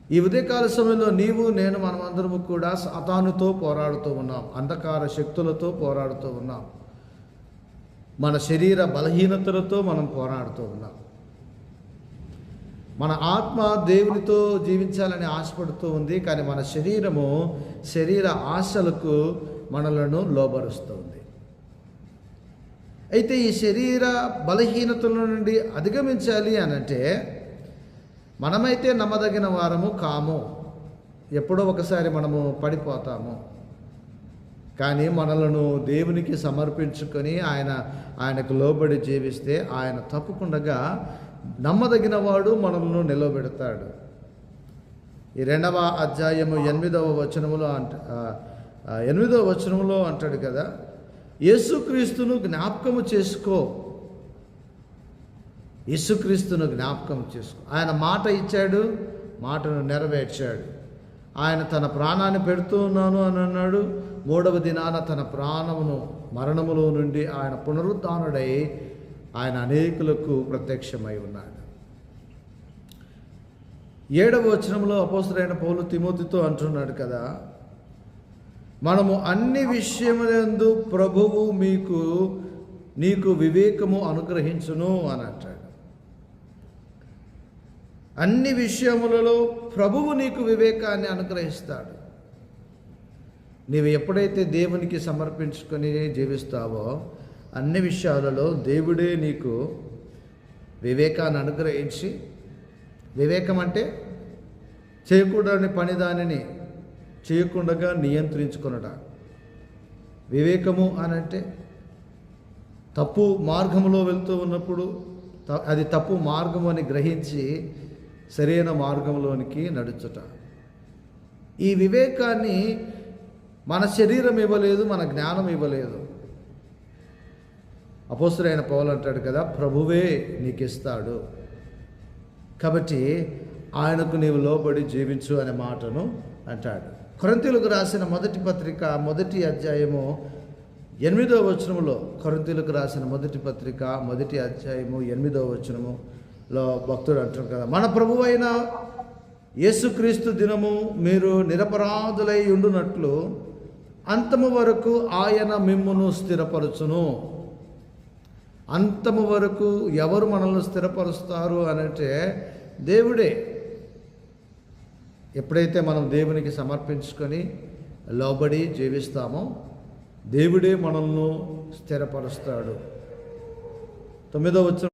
ఈ ఉదయకాల సమయంలో నీవు నేను మనమందరము కూడా సాతానుతో పోరాడుతూ ఉన్నాం, అంధకార శక్తులతో పోరాడుతూ ఉన్నాం, మన శరీర బలహీనతలతో మనం పోరాడుతూ ఉన్నాం. మన ఆత్మ దేవునితో జీవించాలని ఆశపడుతూ ఉంది, కానీ మన శరీర ఆశలకు మనలను లోబరుస్తుంది. అయితే ఈ శరీర బలహీనతల నుండి అధిగమించాలి అనంటే మనమైతే నమ్మదగిన వారము కాము. ఎప్పుడో ఒకసారి మనము పడిపోతాము. కానీ మనలను దేవునికి సమర్పించుకొని ఆయనకు లోబడి జీవిస్తే ఆయన తప్పకుండా నమ్మదగిన వాడు మనలను నిలబెడతాడు. ఈ 2వ అధ్యాయము 8వ వచనములో అంటాడు కదా, యేసుక్రీస్తును జ్ఞాపకము చేసుకో. యేసుక్రీస్తును జ్ఞాపకం చేసుకో. ఆయన మాట ఇచ్చాడు, మాటను నెరవేర్చాడు. ఆయన తన ప్రాణాన్ని పెడుతూ ఉన్నాను అని అన్నాడు. 3వ దినాన తన ప్రాణమును మరణములో నుండి ఆయన పునరుద్ధానుడై ఆయన అనేకులకు ప్రత్యక్షమై ఉన్నాడు. 7వ వచనంలో అపోస్తలుడైన పౌలు తిమోతితో అంటున్నాడు కదా, మనము అన్ని విషయములందు ప్రభువు నీకు వివేకము అనుగ్రహించును అని అంటాడు. అన్ని విషయములలో ప్రభువు నీకు వివేకాన్ని అనుగ్రహిస్తాడు. నీవు ఎప్పుడైతే దేవునికి సమర్పించుకొని జీవిస్తావో అన్ని విషయాలలో దేవుడే నీకు వివేకాన్ని అనుగ్రహించి, వివేకం అంటే చేయకూడని పని దానిని చేయకుండా నియంత్రించుకొనట. వివేకము అనంటే తప్పు మార్గంలో వెళ్తూ ఉన్నప్పుడు అది తప్పు మార్గం అని గ్రహించి సరైన మార్గంలోనికి నడుచుట. ఈ వివేకాన్ని మన శరీరం ఇవ్వలేదు, మన జ్ఞానం ఇవ్వలేదు. అపోస్తలుడైన పౌలు అంటాడు కదా, ప్రభువే నీకు ఇస్తాడు. కాబట్టి ఆయనకు నీవు లోబడి జీవించు అనే మాటను అంటాడు. కొరింథీయులకు రాసిన మొదటి పత్రిక 1వ అధ్యాయము 8వ వచనములో, కొరింథీయులకు రాసిన మొదటి పత్రిక 1వ అధ్యాయము 8వ వచనములో భక్తుడు అంటాడు కదా, మన ప్రభువైన యేసుక్రీస్తు దినము మీరు నిరపరాధులై ఉండునట్లు అంతము వరకు ఆయన మిమ్మును స్థిరపరచును. అంతము వరకు ఎవరు మనల్ని స్థిరపరుస్తారు అనంటే దేవుడే. ఎప్పుడైతే మనం దేవునికి సమర్పించుకొని లోబడి జీవిస్తామో దేవుడే మనల్ని స్థిరపరుస్తాడు. 9వ వచనం